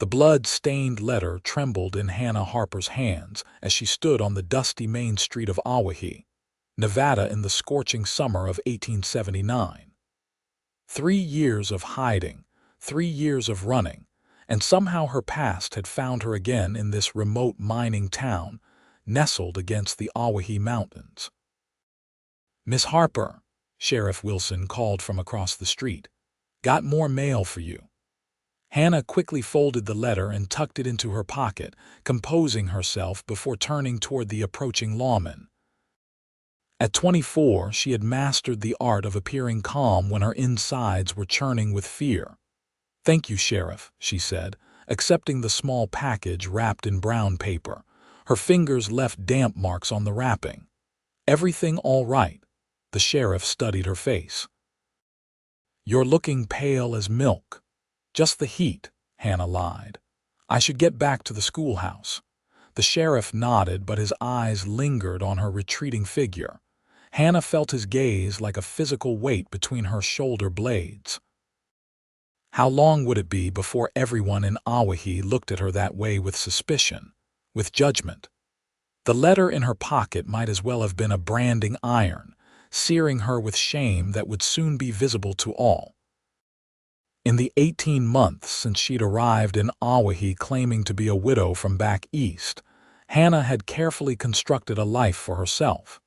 The blood-stained letter trembled in Hannah Harper's hands as she stood on the dusty main street of Owyhee, Nevada in the scorching summer of 1879. 3 years of hiding, 3 years of running, and somehow her past had found her again in this remote mining town, nestled against the Owyhee Mountains. "Miss Harper," Sheriff Wilson called from across the street, "got more mail for you." Hannah quickly folded the letter and tucked it into her pocket, composing herself before turning toward the approaching lawman. At 24, she had mastered the art of appearing calm when her insides were churning with fear. "Thank you, Sheriff," she said, accepting the small package wrapped in brown paper. Her fingers left damp marks on the wrapping. "Everything all right?" The sheriff studied her face. "You're looking pale as milk." "Just the heat," Hannah lied. "I should get back to the schoolhouse." The sheriff nodded, but his eyes lingered on her retreating figure. Hannah felt his gaze like a physical weight between her shoulder blades. How long would it be before everyone in Owyhee looked at her that way with suspicion, with judgment? The letter in her pocket might as well have been a branding iron, searing her with shame that would soon be visible to all. In the 18 months since she'd arrived in Owyhee claiming to be a widow from back east, Hannah had carefully constructed a life for herself.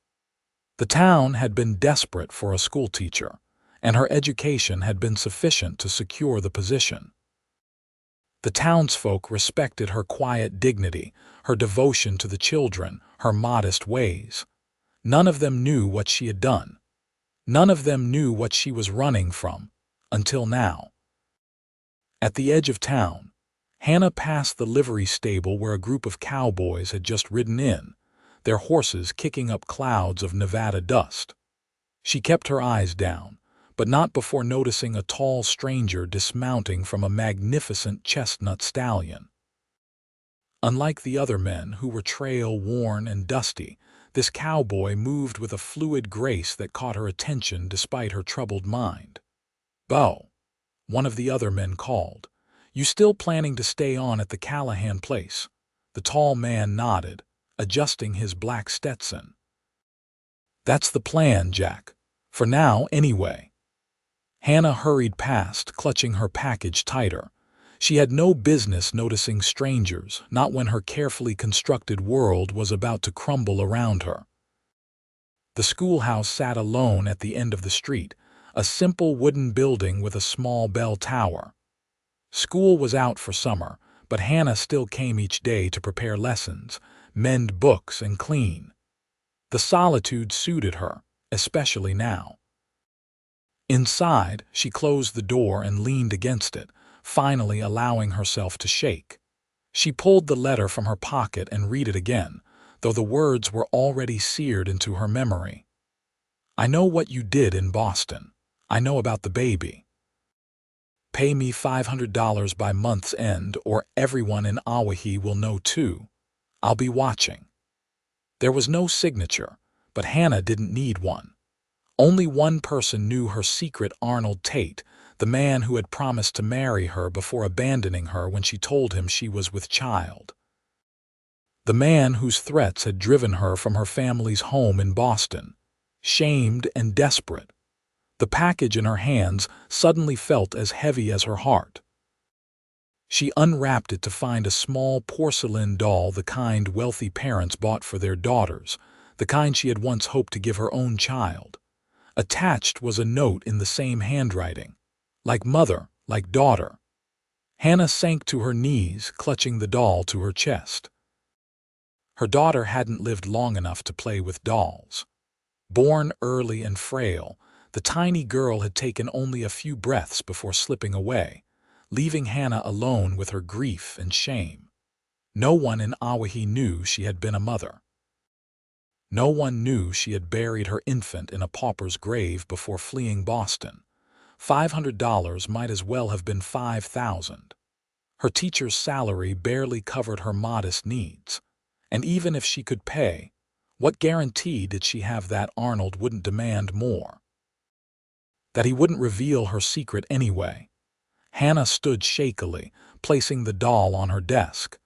The town had been desperate for a schoolteacher, and her education had been sufficient to secure the position. The townsfolk respected her quiet dignity, her devotion to the children, her modest ways. None of them knew what she had done. None of them knew what she was running from, until now. At the edge of town, Hannah passed the livery stable where a group of cowboys had just ridden in, their horses kicking up clouds of Nevada dust. She kept her eyes down, but not before noticing a tall stranger dismounting from a magnificent chestnut stallion. Unlike the other men who were trail-worn and dusty, this cowboy moved with a fluid grace that caught her attention despite her troubled mind. "Beau," one of the other men called, "you still planning to stay on at the Callahan place?" The tall man nodded, adjusting his black Stetson. "That's the plan, Jack. For now, anyway." Hannah hurried past, clutching her package tighter. She had no business noticing strangers, not when her carefully constructed world was about to crumble around her. The schoolhouse sat alone at the end of the street, a simple wooden building with a small bell tower. School was out for summer, but Hannah still came each day to prepare lessons, mend books, and clean. The solitude suited her, especially now. Inside, she closed the door and leaned against it, finally allowing herself to shake. She pulled the letter from her pocket and read it again, though the words were already seared into her memory. "I know what you did in Boston. I know about the baby. Pay me $500 by month's end, or everyone in Owyhee will know too. I'll be watching." There was no signature, but Hannah didn't need one. Only one person knew her secret: Arnold Tate, the man who had promised to marry her before abandoning her when she told him she was with child. The man whose threats had driven her from her family's home in Boston. Shamed and desperate, the package in her hands suddenly felt as heavy as her heart. She unwrapped it to find a small porcelain doll, the kind wealthy parents bought for their daughters, the kind she had once hoped to give her own child. Attached was a note in the same handwriting. Like mother, like daughter. Hannah sank to her knees, clutching the doll to her chest. Her daughter hadn't lived long enough to play with dolls. Born early and frail, the tiny girl had taken only a few breaths before slipping away, leaving Hannah alone with her grief and shame. No one in Owyhee knew she had been a mother. No one knew she had buried her infant in a pauper's grave before fleeing Boston. $500 might as well have been 5,000. Her teacher's salary barely covered her modest needs. And even if she could pay, what guarantee did she have that Arnold wouldn't demand more? That he wouldn't reveal her secret anyway? Hannah stood shakily, placing the doll on her desk.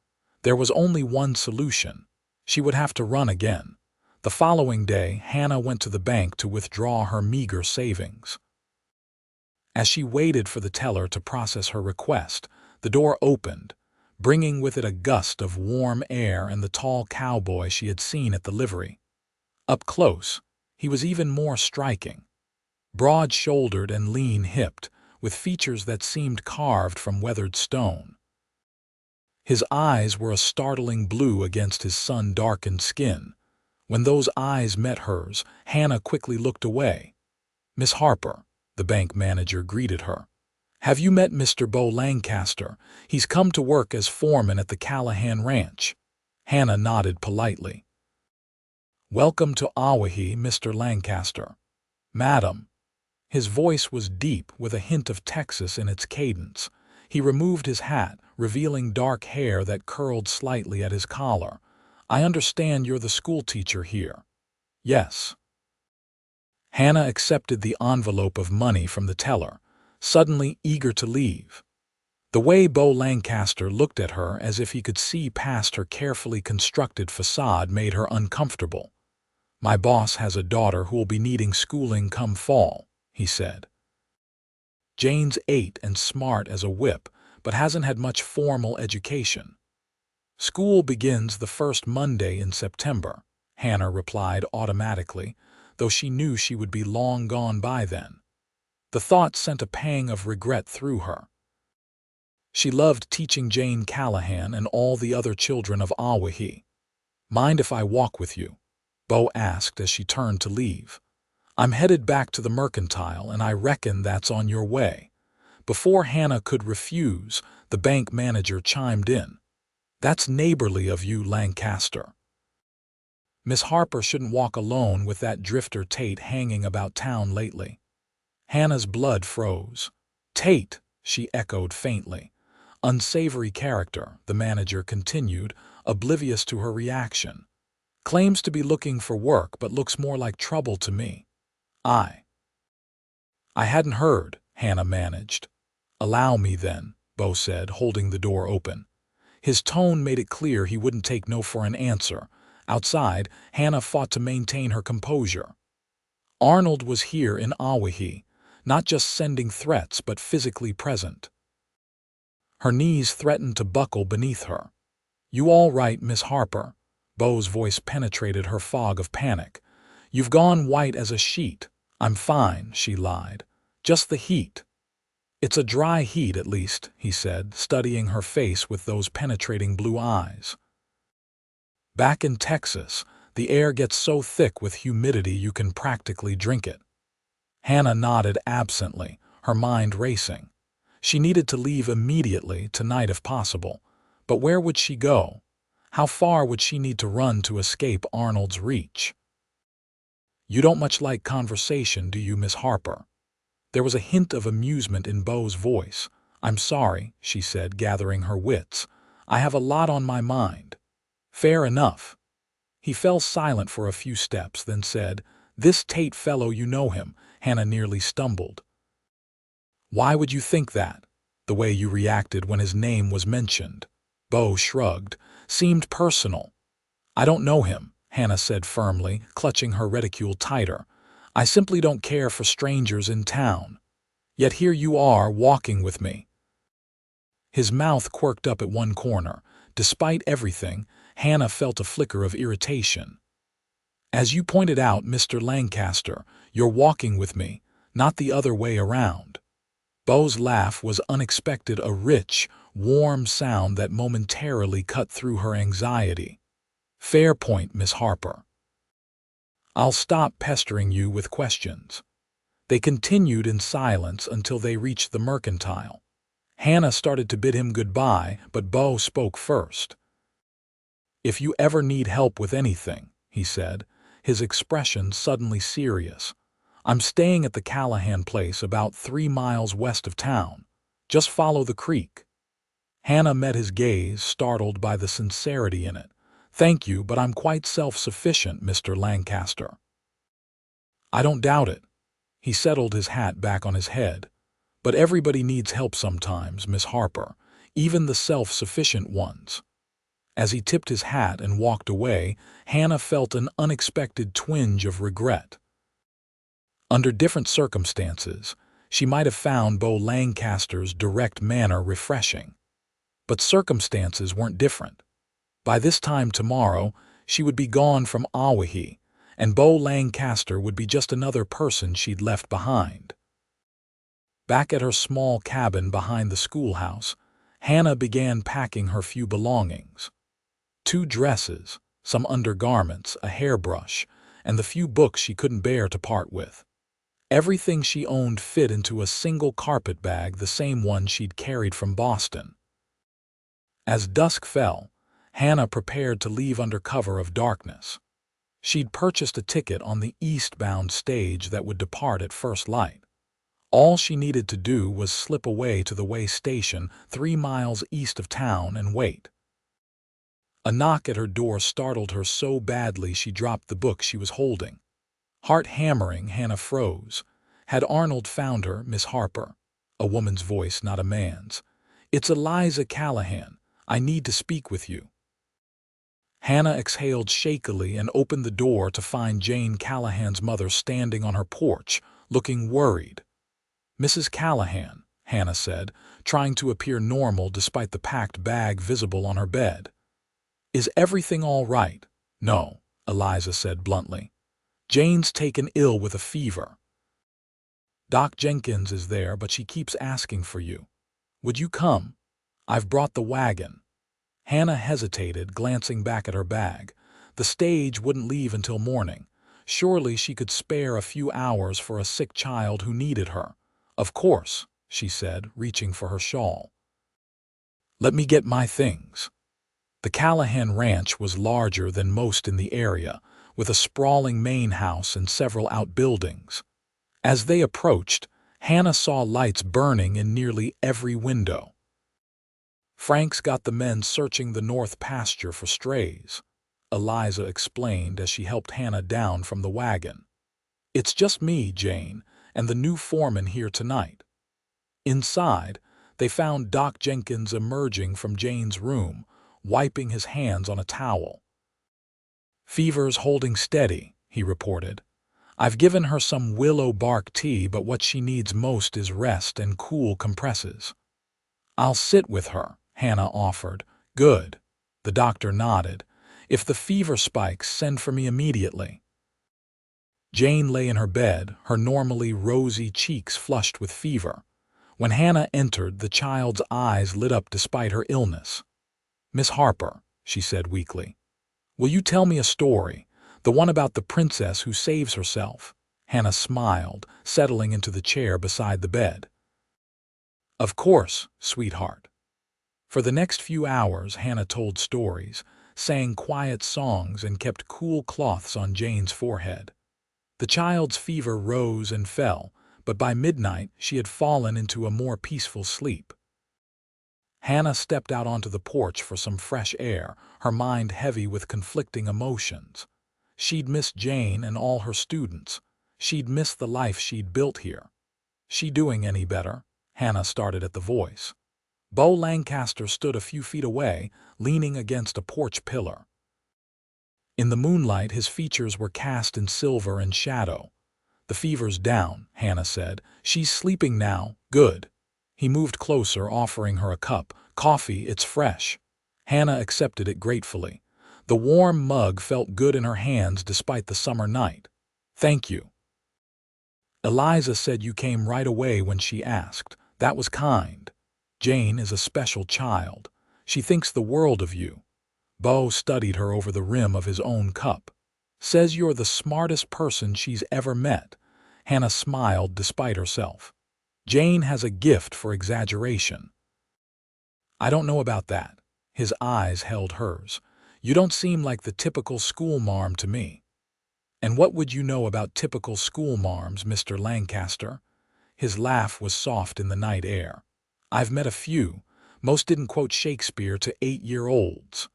There was only one solution. She would have to run again. The following day, Hannah went to the bank to withdraw her meager savings. As she waited for the teller to process her request, the door opened, bringing with it a gust of warm air and the tall cowboy she had seen at the livery. Up close, he was even more striking. Broad-shouldered and lean-hipped, with features that seemed carved from weathered stone. His eyes were a startling blue against his sun-darkened skin. When those eyes met hers, Hannah quickly looked away. "Miss Harper," the bank manager greeted her. "Have you met Mr. Beau Lancaster? He's come to work as foreman at the Callahan Ranch." Hannah nodded politely. "Welcome to Owyhee, Mr. Lancaster." "Madam." His voice was deep, with a hint of Texas in its cadence. He removed his hat, revealing dark hair that curled slightly at his collar. "I understand you're the schoolteacher here." "Yes." Hannah accepted the envelope of money from the teller, suddenly eager to leave. The way Beau Lancaster looked at her as if he could see past her carefully constructed facade made her uncomfortable. "My boss has a daughter who will be needing schooling come fall," he said. "Jane's 8 and smart as a whip, but hasn't had much formal education." "School begins the first Monday in September," Hannah replied automatically, though she knew she would be long gone by then. The thought sent a pang of regret through her. She loved teaching Jane Callahan and all the other children of Owyhee. "Mind if I walk with you?" Beau asked as she turned to leave. "I'm headed back to the mercantile, and I reckon that's on your way." Before Hannah could refuse, the bank manager chimed in. "That's neighborly of you, Lancaster. Miss Harper shouldn't walk alone with that drifter Tate hanging about town lately." Hannah's blood froze. "Tate," she echoed faintly. "Unsavory character," the manager continued, oblivious to her reaction. "Claims to be looking for work, but looks more like trouble to me." I hadn't heard," Hannah managed. "Allow me, then," Beau said, holding the door open. His tone made it clear he wouldn't take no for an answer. Outside, Hannah fought to maintain her composure. Arnold was here in Owyhee, not just sending threats but physically present. Her knees threatened to buckle beneath her. "You all right, Miss Harper?" Beau's voice penetrated her fog of panic. "You've gone white as a sheet." "I'm fine," she lied. "Just the heat." "It's a dry heat, at least," he said, studying her face with those penetrating blue eyes. "Back in Texas, the air gets so thick with humidity you can practically drink it." Hannah nodded absently, her mind racing. She needed to leave immediately, tonight if possible. But where would she go? How far would she need to run to escape Arnold's reach? "You don't much like conversation, do you, Miss Harper?" There was a hint of amusement in Beau's voice. "I'm sorry," she said, gathering her wits. "I have a lot on my mind." "Fair enough." He fell silent for a few steps, then said, "This Tate fellow, you know him." Hannah nearly stumbled. "Why would you think that?" "The way you reacted when his name was mentioned." Beau shrugged. "Seemed personal." "I don't know him," Hannah said firmly, clutching her reticule tighter. "I simply don't care for strangers in town. Yet here you are, walking with me." His mouth quirked up at one corner. Despite everything, Hannah felt a flicker of irritation. "As you pointed out, Mr. Lancaster, you're walking with me, not the other way around." Beau's laugh was unexpected, a rich, warm sound that momentarily cut through her anxiety. "Fair point, Miss Harper. I'll stop pestering you with questions." They continued in silence until they reached the mercantile. Hannah started to bid him goodbye, but Beau spoke first. "If you ever need help with anything," he said, his expression suddenly serious, "I'm staying at the Callahan place about 3 miles west of town. Just follow the creek." Hannah met his gaze, startled by the sincerity in it. "Thank you, but I'm quite self-sufficient, Mr. Lancaster." "I don't doubt it." He settled his hat back on his head. But everybody needs help sometimes, Miss Harper, even the self-sufficient ones. As he tipped his hat and walked away, Hannah felt an unexpected twinge of regret. Under different circumstances, she might have found Beau Lancaster's direct manner refreshing. But circumstances weren't different. By this time tomorrow, she would be gone from Owyhee, and Beau Lancaster would be just another person she'd left behind. Back at her small cabin behind the schoolhouse, Hannah began packing her few belongings. 2 dresses, some undergarments, a hairbrush, and the few books she couldn't bear to part with. Everything she owned fit into a single carpet bag, the same one she'd carried from Boston. As dusk fell, Hannah prepared to leave under cover of darkness. She'd purchased a ticket on the eastbound stage that would depart at first light. All she needed to do was slip away to the way station 3 miles east of town and wait. A knock at her door startled her so badly she dropped the book she was holding. Heart hammering, Hannah froze. Had Arnold found her, Miss Harper? A woman's voice, not a man's. "It's Eliza Callahan. I need to speak with you." Hannah exhaled shakily and opened the door to find Jane Callahan's mother standing on her porch, looking worried. "Mrs. Callahan," Hannah said, trying to appear normal despite the packed bag visible on her bed. "Is everything all right?" "No," Eliza said bluntly. "Jane's taken ill with a fever. Doc Jenkins is there, but she keeps asking for you. Would you come? I've brought the wagon." Hannah hesitated, glancing back at her bag. The stage wouldn't leave until morning. Surely she could spare a few hours for a sick child who needed her. "Of course," she said, reaching for her shawl. "Let me get my things." The Callahan ranch was larger than most in the area, with a sprawling main house and several outbuildings. As they approached, Hannah saw lights burning in nearly every window. "Frank's got the men searching the north pasture for strays," Eliza explained as she helped Hannah down from the wagon. "It's just me, Jane, and the new foreman here tonight." Inside, they found Doc Jenkins emerging from Jane's room, wiping his hands on a towel. "Fever's holding steady," he reported. "I've given her some willow bark tea, but what she needs most is rest and cool compresses." "I'll sit with her," Hannah offered. "Good." The doctor nodded. "If the fever spikes, send for me immediately." Jane lay in her bed, her normally rosy cheeks flushed with fever. When Hannah entered, the child's eyes lit up despite her illness. "Miss Harper," she said weakly, "will you tell me a story? The one about the princess who saves herself?" Hannah smiled, settling into the chair beside the bed. "Of course, sweetheart." For the next few hours, Hannah told stories, sang quiet songs, and kept cool cloths on Jane's forehead. The child's fever rose and fell, but by midnight she had fallen into a more peaceful sleep. Hannah stepped out onto the porch for some fresh air, her mind heavy with conflicting emotions. She'd miss Jane and all her students. She'd miss the life she'd built here. "She doing any better?" Hannah started at the voice. Beau Lancaster stood a few feet away, leaning against a porch pillar. In the moonlight, his features were cast in silver and shadow. "The fever's down," Hannah said. "She's sleeping now. Good." He moved closer, offering her a cup. "Coffee, it's fresh." Hannah accepted it gratefully. The warm mug felt good in her hands despite the summer night. "Thank you." "Eliza said you came right away when she asked. That was kind. Jane is a special child. She thinks the world of you." Beau studied her over the rim of his own cup. "Says you're the smartest person she's ever met." Hannah smiled despite herself. "Jane has a gift for exaggeration." "I don't know about that." His eyes held hers. "You don't seem like the typical schoolmarm to me." "And what would you know about typical schoolmarms, Mr. Lancaster?" His laugh was soft in the night air. "I've met a few. Most didn't quote Shakespeare to 8-year-olds."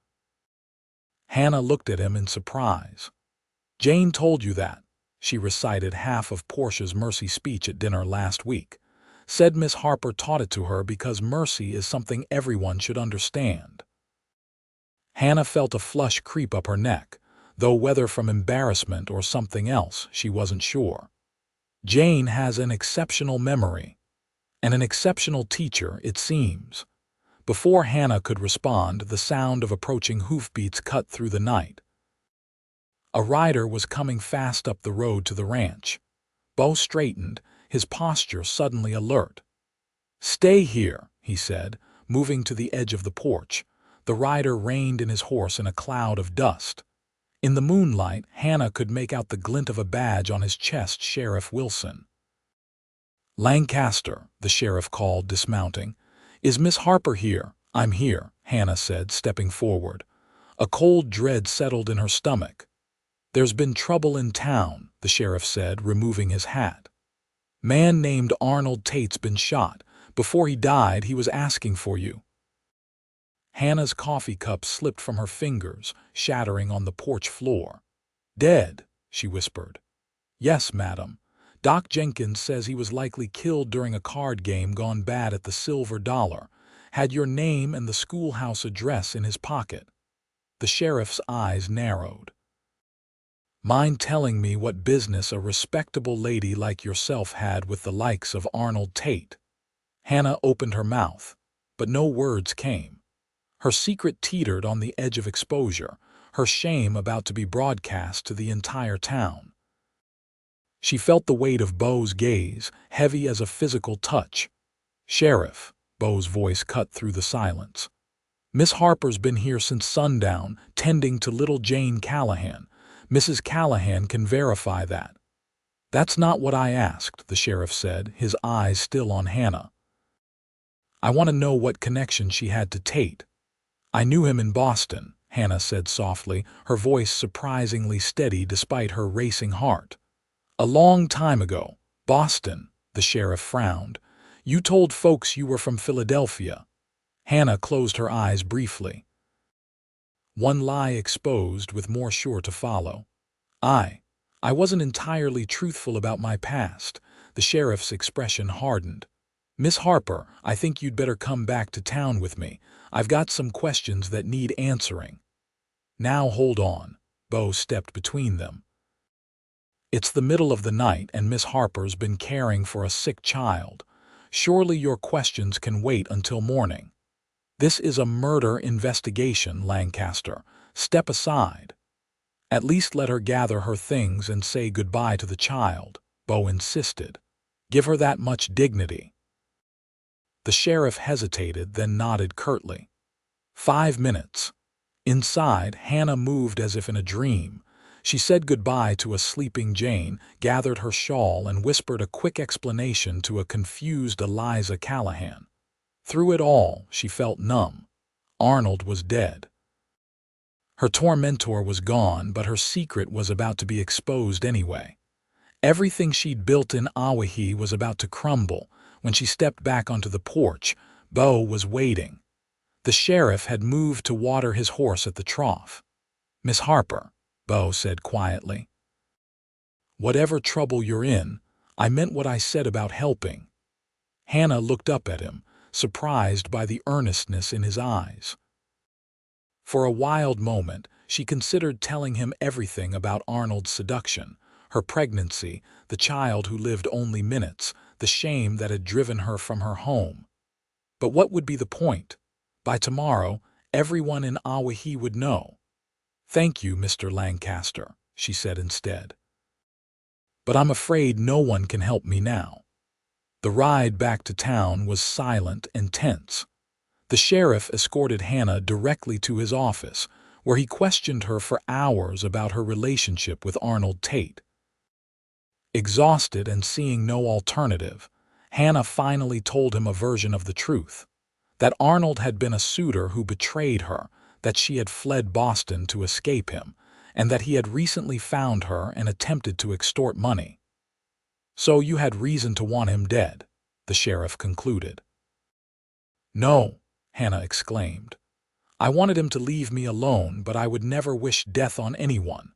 Hannah looked at him in surprise. "Jane told you that." She recited half of Portia's mercy speech at dinner last week. Said Miss Harper taught it to her because mercy is something everyone should understand. Hannah felt a flush creep up her neck, though whether from embarrassment or something else, she wasn't sure. Jane has an exceptional memory, and an exceptional teacher, it seems. Before Hannah could respond, the sound of approaching hoofbeats cut through the night. A rider was coming fast up the road to the ranch. Beau straightened, his posture suddenly alert. "Stay here," he said, moving to the edge of the porch. The rider reined in his horse in a cloud of dust. In the moonlight, Hannah could make out the glint of a badge on his chest, Sheriff Wilson. "Lancaster," the sheriff called, dismounting. "Is Miss Harper here?" "I'm here," Hannah said, stepping forward. A cold dread settled in her stomach. "There's been trouble in town," the sheriff said, removing his hat. "Man named Arnold Tate's been shot. Before he died, he was asking for you." Hannah's coffee cup slipped from her fingers, shattering on the porch floor. "Dead," she whispered. "Yes, madam. Doc Jenkins says he was likely killed during a card game gone bad at the Silver Dollar. Had your name and the schoolhouse address in his pocket." The sheriff's eyes narrowed. "Mind telling me what business a respectable lady like yourself had with the likes of Arnold Tate?" Hannah opened her mouth, but no words came. Her secret teetered on the edge of exposure, her shame about to be broadcast to the entire town. She felt the weight of Beau's gaze, heavy as a physical touch. "Sheriff," Beau's voice cut through the silence. "Miss Harper's been here since sundown, tending to little Jane Callahan. Mrs. Callahan can verify that." "That's not what I asked," the sheriff said, his eyes still on Hannah. "I want to know what connection she had to Tate." "I knew him in Boston," Hannah said softly, her voice surprisingly steady despite her racing heart. "A long time ago." "Boston," the sheriff frowned. "You told folks you were from Philadelphia." Hannah closed her eyes briefly. One lie exposed, with more sure to follow. I wasn't entirely truthful about my past." The sheriff's expression hardened. "Miss Harper, I think you'd better come back to town with me. I've got some questions that need answering." "Now hold on." Beau stepped between them. "It's the middle of the night and Miss Harper's been caring for a sick child. Surely your questions can wait until morning." "This is a murder investigation, Lancaster. Step aside." "At least let her gather her things and say goodbye to the child," Beau insisted. "Give her that much dignity." The sheriff hesitated, then nodded curtly. 5 minutes. Inside, Hannah moved as if in a dream. She said goodbye to a sleeping Jane, gathered her shawl, and whispered a quick explanation to a confused Eliza Callahan. Through it all, she felt numb. Arnold was dead. Her tormentor was gone, but her secret was about to be exposed anyway. Everything she'd built in Owyhee was about to crumble. When she stepped back onto the porch, Beau was waiting. The sheriff had moved to water his horse at the trough. "Miss Harper," Beau said quietly. "Whatever trouble you're in, I meant what I said about helping." Hannah looked up at him, surprised by the earnestness in his eyes. For a wild moment, she considered telling him everything about Arnold's seduction, her pregnancy, the child who lived only minutes, the shame that had driven her from her home. But what would be the point? By tomorrow, everyone in Owyhee would know. "Thank you, Mr. Lancaster," she said instead. "But I'm afraid no one can help me now." The ride back to town was silent and tense. The sheriff escorted Hannah directly to his office, where he questioned her for hours about her relationship with Arnold Tate. Exhausted and seeing no alternative, Hannah finally told him a version of the truth. That Arnold had been a suitor who betrayed her, that she had fled Boston to escape him, and that he had recently found her and attempted to extort money. "So you had reason to want him dead," the sheriff concluded. "No," Hannah exclaimed. "I wanted him to leave me alone, but I would never wish death on anyone."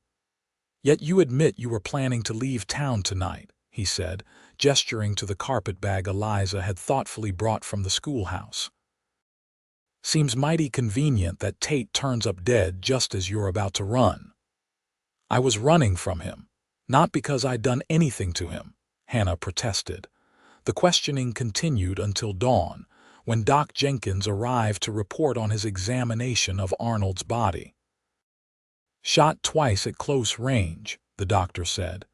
"Yet you admit you were planning to leave town tonight," he said, gesturing to the carpetbag Eliza had thoughtfully brought from the schoolhouse. "Seems mighty convenient that Tate turns up dead just as you're about to run." "I was running from him, not because I'd done anything to him," Hannah protested. The questioning continued until dawn, when Doc Jenkins arrived to report on his examination of Arnold's body. "Shot twice at close range," the doctor said.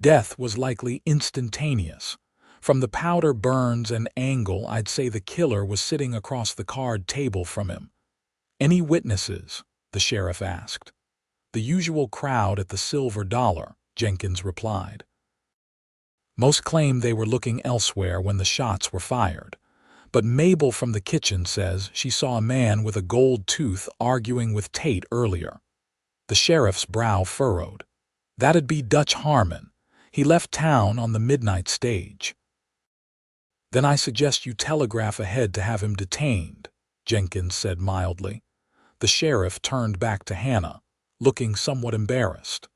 "Death was likely instantaneous. From the powder burns and angle, I'd say the killer was sitting across the card table from him." "Any witnesses?" the sheriff asked. "The usual crowd at the Silver Dollar," Jenkins replied. "Most claim they were looking elsewhere when the shots were fired. But Mabel from the kitchen says she saw a man with a gold tooth arguing with Tate earlier." The sheriff's brow furrowed. "That'd be Dutch Harmon. He left town on the midnight stage." "Then I suggest you telegraph ahead to have him detained," Jenkins said mildly. The sheriff turned back to Hannah, looking somewhat embarrassed.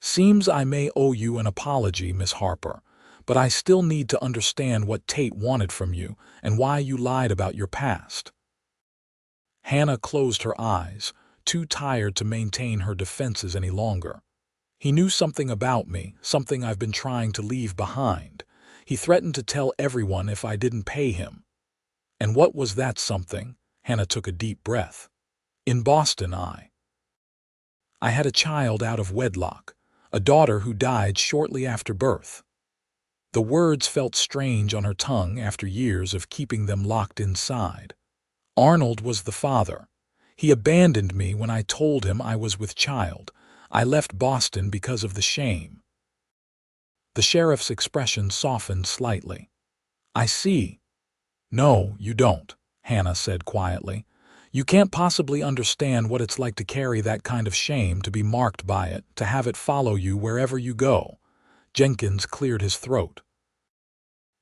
"Seems I may owe you an apology, Miss Harper, but I still need to understand what Tate wanted from you and why you lied about your past." Hannah closed her eyes, too tired to maintain her defenses any longer. "He knew something about me, something I've been trying to leave behind. He threatened to tell everyone if I didn't pay him." "And what was that something?" Hannah took a deep breath. "In Boston, I had a child out of wedlock, a daughter who died shortly after birth." The words felt strange on her tongue after years of keeping them locked inside. "Arnold was the father. He abandoned me when I told him I was with child. I left Boston because of the shame." The sheriff's expression softened slightly. "I see." "No, you don't," Hannah said quietly. "You can't possibly understand what it's like to carry that kind of shame, to be marked by it, to have it follow you wherever you go." Jenkins cleared his throat.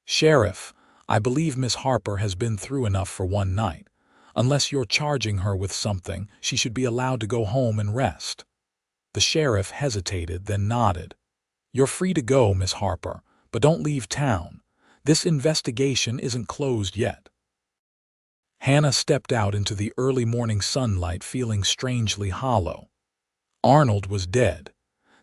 "Sheriff, I believe Miss Harper has been through enough for one night. Unless you're charging her with something, she should be allowed to go home and rest." The sheriff hesitated, then nodded. "You're free to go, Miss Harper, but don't leave town. This investigation isn't closed yet." Hannah stepped out into the early morning sunlight feeling strangely hollow. Arnold was dead.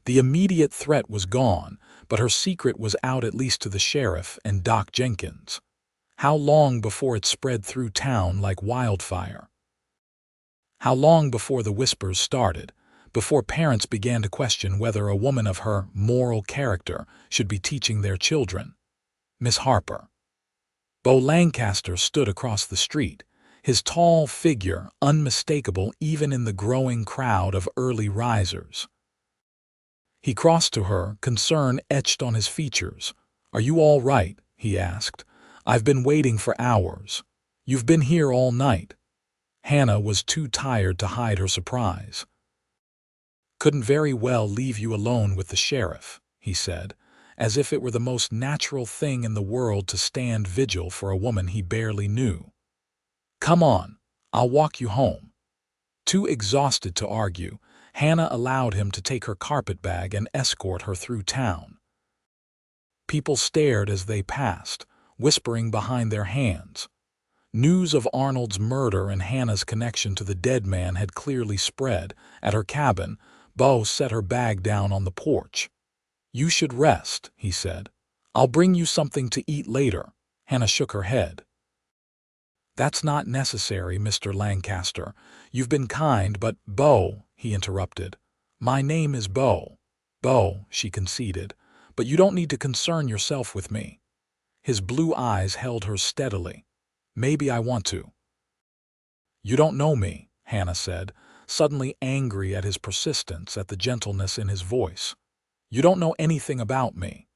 The immediate threat was gone, but her secret was out, at least to the sheriff and Doc Jenkins. How long before it spread through town like wildfire? How long before the whispers started, before parents began to question whether a woman of her moral character should be teaching their children? Miss Harper. Beau Lancaster stood across the street, his tall figure unmistakable even in the growing crowd of early risers. He crossed to her, concern etched on his features. "Are you all right?" he asked. "I've been waiting for hours. You've been here all night." Hannah was too tired to hide her surprise. "Couldn't very well leave you alone with the sheriff," he said, as if it were the most natural thing in the world to stand vigil for a woman he barely knew. "Come on, I'll walk you home." Too exhausted to argue, Hannah allowed him to take her carpetbag and escort her through town. People stared as they passed, whispering behind their hands. News of Arnold's murder and Hannah's connection to the dead man had clearly spread. At her cabin, Beau set her bag down on the porch. "You should rest," he said. "I'll bring you something to eat later." Hannah shook her head. "That's not necessary, Mr. Lancaster. You've been kind, but—" "Beau," he interrupted. "My name is Beau." "Beau," she conceded, "but you don't need to concern yourself with me." His blue eyes held her steadily. "Maybe I want to." "You don't know me," Hannah said, suddenly angry at his persistence, at the gentleness in his voice. "You don't know anything about me."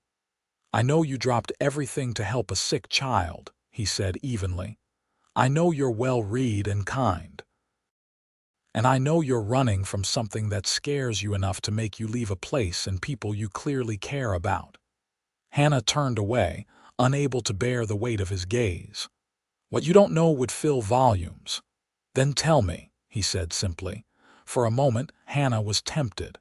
"I know you dropped everything to help a sick child," he said evenly. "I know you're well-read and kind. And I know you're running from something that scares you enough to make you leave a place and people you clearly care about." Hannah turned away, unable to bear the weight of his gaze. "What you don't know would fill volumes." "Then tell me," he said simply. For a moment, Hannah was tempted.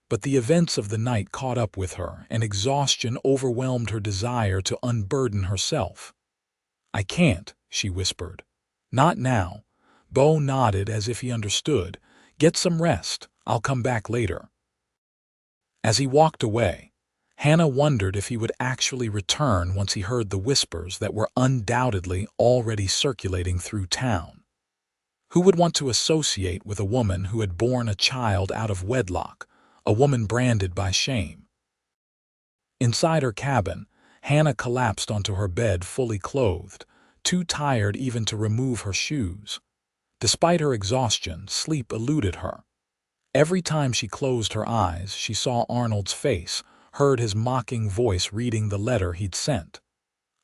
But the events of the night caught up with her, and exhaustion overwhelmed her desire to unburden herself. "I can't," she whispered. "Not now." Beau nodded as if he understood. "Get some rest. I'll come back later." As he walked away, Hannah wondered if he would actually return once he heard the whispers that were undoubtedly already circulating through town. Who would want to associate with a woman who had borne a child out of wedlock, a woman branded by shame? Inside her cabin, Hannah collapsed onto her bed fully clothed, too tired even to remove her shoes. Despite her exhaustion, sleep eluded her. Every time she closed her eyes, she saw Arnold's face, heard his mocking voice reading the letter he'd sent.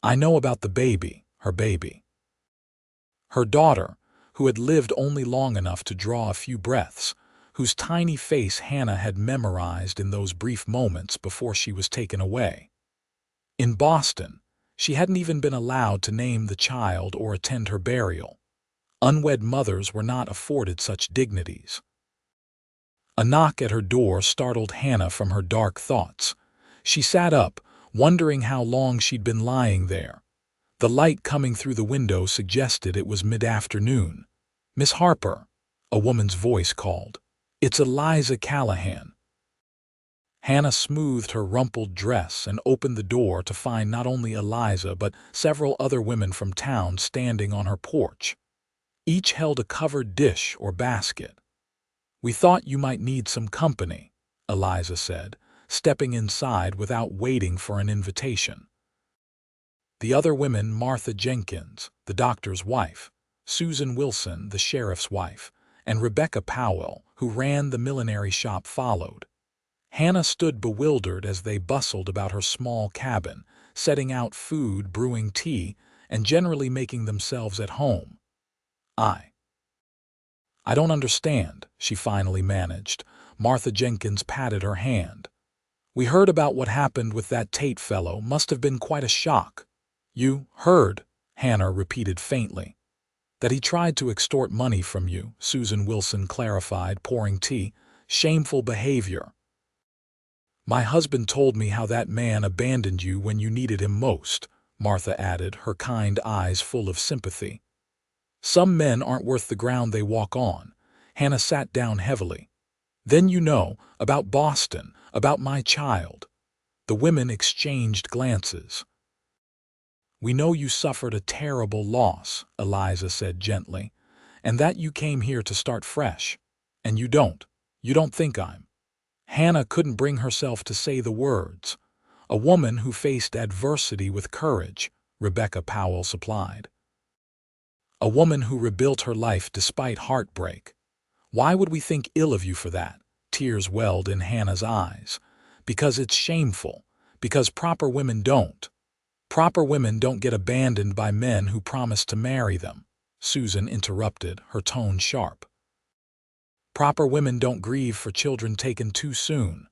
"I know about the baby, her baby." Her daughter, who had lived only long enough to draw a few breaths, whose tiny face Hannah had memorized in those brief moments before she was taken away. In Boston, she hadn't even been allowed to name the child or attend her burial. Unwed mothers were not afforded such dignities. A knock at her door startled Hannah from her dark thoughts. She sat up, wondering how long she'd been lying there. The light coming through the window suggested it was mid-afternoon. "Miss Harper," a woman's voice called. "It's Eliza Callahan." Hannah smoothed her rumpled dress and opened the door to find not only Eliza but several other women from town standing on her porch. Each held a covered dish or basket. "We thought you might need some company," Eliza said, stepping inside without waiting for an invitation. The other women, Martha Jenkins, the doctor's wife, Susan Wilson, the sheriff's wife, and Rebecca Powell, who ran the millinery shop, followed. Hannah stood bewildered as they bustled about her small cabin, setting out food, brewing tea, and generally making themselves at home. I don't understand," she finally managed. Martha Jenkins patted her hand. "We heard about what happened with that Tate fellow. Must have been quite a shock." "You heard?" Hannah repeated faintly. "That he tried to extort money from you," Susan Wilson clarified, pouring tea. "Shameful behavior." "My husband told me how that man abandoned you when you needed him most," Martha added, her kind eyes full of sympathy. "Some men aren't worth the ground they walk on." Hannah sat down heavily. "Then you know, about Boston, about my child." The women exchanged glances. "We know you suffered a terrible loss," Eliza said gently, "and that you came here to start fresh. And you don't think I'm—" Hannah couldn't bring herself to say the words. "A woman who faced adversity with courage," Rebecca Powell supplied. "A woman who rebuilt her life despite heartbreak. Why would we think ill of you for that?" Tears welled in Hannah's eyes. "Because it's shameful. Because proper women don't. Proper women don't get abandoned by men who promise to marry them," Susan interrupted, her tone sharp. "Proper women don't grieve for children taken too soon.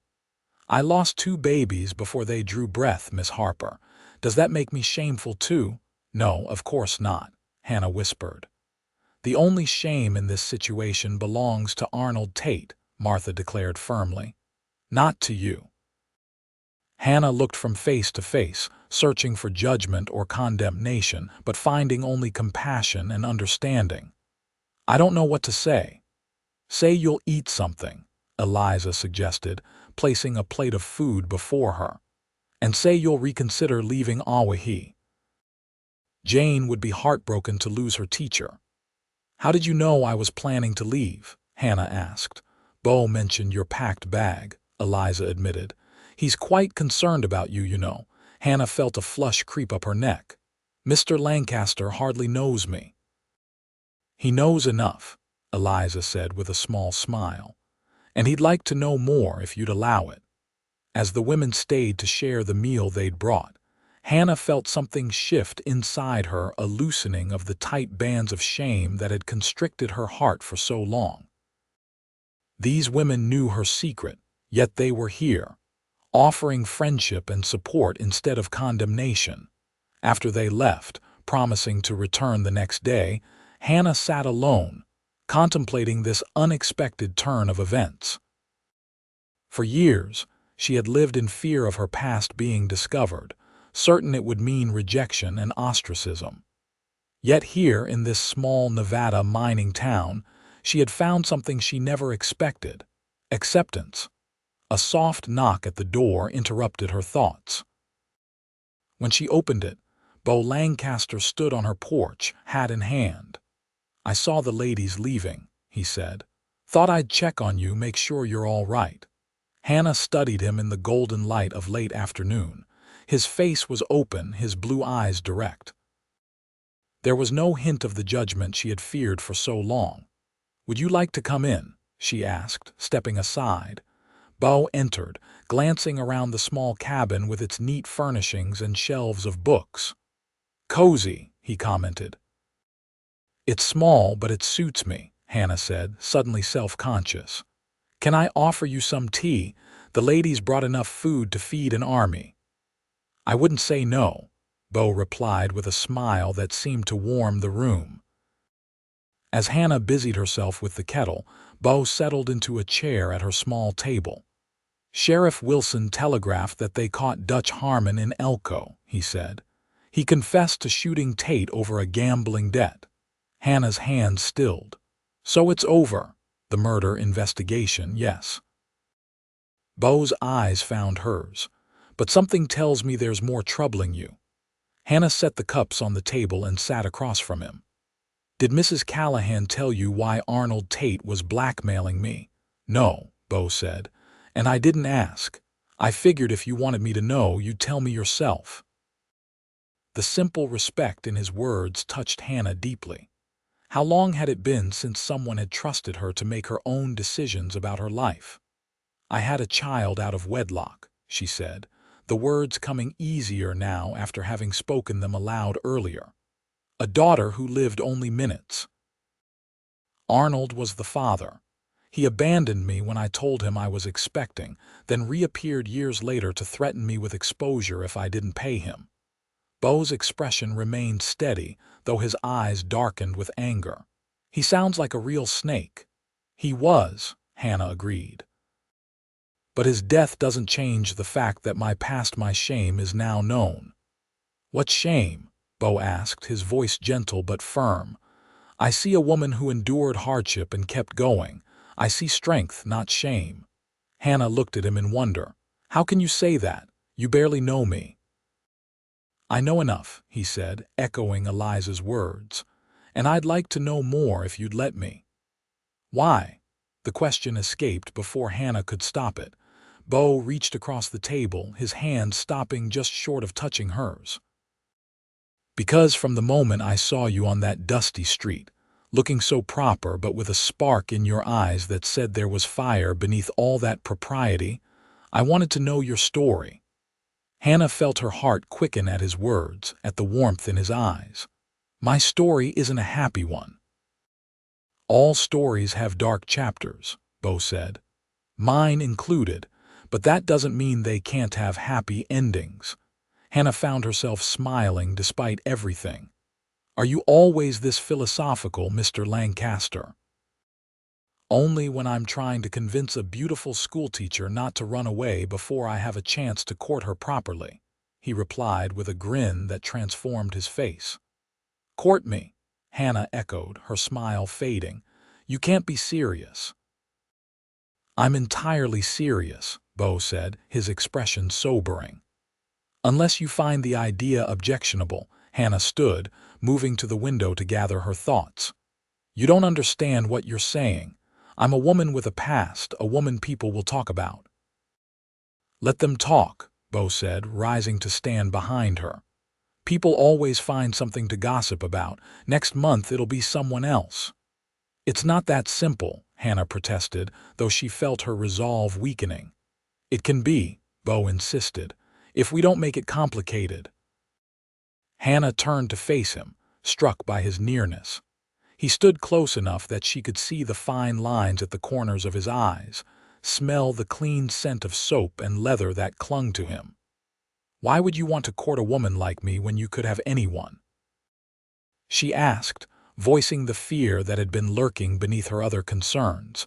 I lost 2 babies before they drew breath, Miss Harper. Does that make me shameful too?" "No, of course not," Hannah whispered. "The only shame in this situation belongs to Arnold Tate," Martha declared firmly. "Not to you." Hannah looked from face to face, searching for judgment or condemnation, but finding only compassion and understanding. "I don't know what to say." "Say you'll eat something," Eliza suggested, placing a plate of food before her. "And say you'll reconsider leaving Owyhee. Jane would be heartbroken to lose her teacher." "How did you know I was planning to leave?" Hannah asked. "Beau mentioned your packed bag," Eliza admitted. "He's quite concerned about you, you know." Hannah felt a flush creep up her neck. "Mr. Lancaster hardly knows me." "He knows enough," Eliza said with a small smile. "And he'd like to know more if you'd allow it." As the women stayed to share the meal they'd brought, Hannah felt something shift inside her, a loosening of the tight bands of shame that had constricted her heart for so long. These women knew her secret, yet they were here, offering friendship and support instead of condemnation. After they left, promising to return the next day, Hannah sat alone, contemplating this unexpected turn of events. For years, she had lived in fear of her past being discovered, certain it would mean rejection and ostracism. Yet here, in this small Nevada mining town, she had found something she never expected: acceptance. A soft knock at the door interrupted her thoughts. When she opened it, Beau Lancaster stood on her porch, hat in hand. "I saw the ladies leaving," he said. "Thought I'd check on you, make sure you're all right." Hannah studied him in the golden light of late afternoon. His face was open, his blue eyes direct. There was no hint of the judgment she had feared for so long. "Would you like to come in?" she asked, stepping aside. Beau entered, glancing around the small cabin with its neat furnishings and shelves of books. "Cozy," he commented. "It's small, but it suits me," Hannah said, suddenly self-conscious. "Can I offer you some tea? The ladies brought enough food to feed an army." "I wouldn't say no," Beau replied with a smile that seemed to warm the room. As Hannah busied herself with the kettle, Beau settled into a chair at her small table. "Sheriff Wilson telegraphed that they caught Dutch Harmon in Elko," he said. "He confessed to shooting Tate over a gambling debt." Hannah's hand stilled. "So it's over. The murder investigation, yes." Beau's eyes found hers. "But something tells me there's more troubling you." Hannah set the cups on the table and sat across from him. "Did Mrs. Callahan tell you why Arnold Tate was blackmailing me?" "No," Beau said. "And I didn't ask. I figured if you wanted me to know, you'd tell me yourself." The simple respect in his words touched Hannah deeply. How long had it been since someone had trusted her to make her own decisions about her life? "I had a child out of wedlock," she said, the words coming easier now after having spoken them aloud earlier. "A daughter who lived only minutes. Arnold was the father. He abandoned me when I told him I was expecting, then reappeared years later to threaten me with exposure if I didn't pay him." Beau's expression remained steady, though his eyes darkened with anger. "He sounds like a real snake." "He was," Hannah agreed. "But his death doesn't change the fact that my past, my shame, is now known." "What shame?" Beau asked, his voice gentle but firm. "I see a woman who endured hardship and kept going. I see strength, not shame." Hannah looked at him in wonder. "How can you say that? You barely know me." "I know enough," he said, echoing Eliza's words. "And I'd like to know more if you'd let me." "Why?" The question escaped before Hannah could stop it. Beau reached across the table, his hand stopping just short of touching hers. "Because from the moment I saw you on that dusty street, looking so proper but with a spark in your eyes that said there was fire beneath all that propriety, I wanted to know your story." Hannah felt her heart quicken at his words, at the warmth in his eyes. "My story isn't a happy one." "All stories have dark chapters," Beau said. "Mine included, but that doesn't mean they can't have happy endings." Hannah found herself smiling despite everything. "Are you always this philosophical, Mr. Lancaster?" "Only when I'm trying to convince a beautiful schoolteacher not to run away before I have a chance to court her properly," he replied with a grin that transformed his face. "Court me," Hannah echoed, her smile fading. "You can't be serious." "I'm entirely serious," Beau said, his expression sobering. "Unless you find the idea objectionable." Hannah stood, moving to the window to gather her thoughts. "You don't understand what you're saying. I'm a woman with a past, a woman people will talk about." "Let them talk," Beau said, rising to stand behind her. "People always find something to gossip about. Next month it'll be someone else." "It's not that simple," Hannah protested, though she felt her resolve weakening. "It can be," Beau insisted, "if we don't make it complicated." Hannah turned to face him, struck by his nearness. He stood close enough that she could see the fine lines at the corners of his eyes, smell the clean scent of soap and leather that clung to him. "Why would you want to court a woman like me when you could have anyone?" she asked, voicing the fear that had been lurking beneath her other concerns.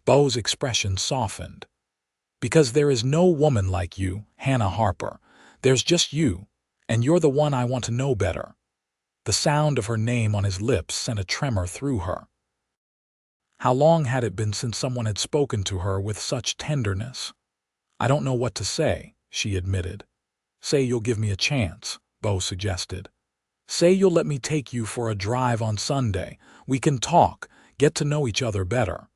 Beau's expression softened. Because there is no woman like you, Hannah Harper. There's just you, and you're the one I want to know better." The sound of her name on his lips sent a tremor through her. How long had it been since someone had spoken to her with such tenderness? "I don't know what to say," she admitted. "Say you'll give me a chance," Beau suggested. "Say you'll let me take you for a drive on Sunday. We can talk, get to know each other better."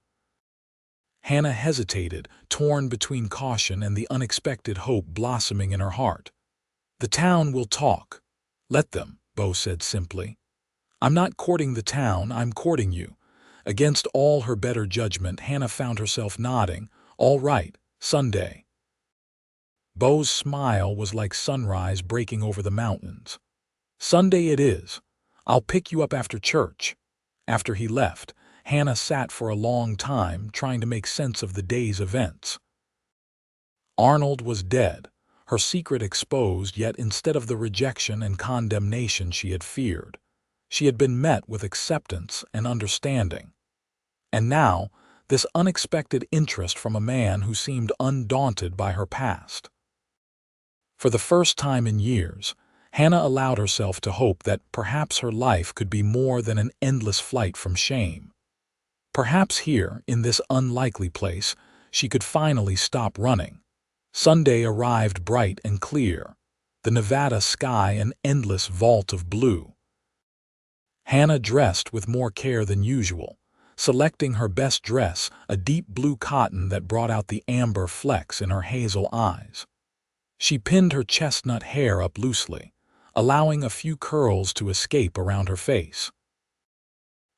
Hannah hesitated, torn between caution and the unexpected hope blossoming in her heart. "The town will talk. Let them," Beau said simply. "I'm not courting the town, I'm courting you." Against all her better judgment, Hannah found herself nodding. "All right, Sunday." Beau's smile was like sunrise breaking over the mountains. "Sunday it is. I'll pick you up after church." After he left, Hannah sat for a long time trying to make sense of the day's events. Arnold was dead, her secret exposed, yet instead of the rejection and condemnation she had feared, she had been met with acceptance and understanding. And now, this unexpected interest from a man who seemed undaunted by her past. For the first time in years, Hannah allowed herself to hope that perhaps her life could be more than an endless flight from shame. Perhaps here, in this unlikely place, she could finally stop running. Sunday arrived bright and clear, the Nevada sky an endless vault of blue. Hannah dressed with more care than usual, selecting her best dress, a deep blue cotton that brought out the amber flecks in her hazel eyes. She pinned her chestnut hair up loosely, allowing a few curls to escape around her face.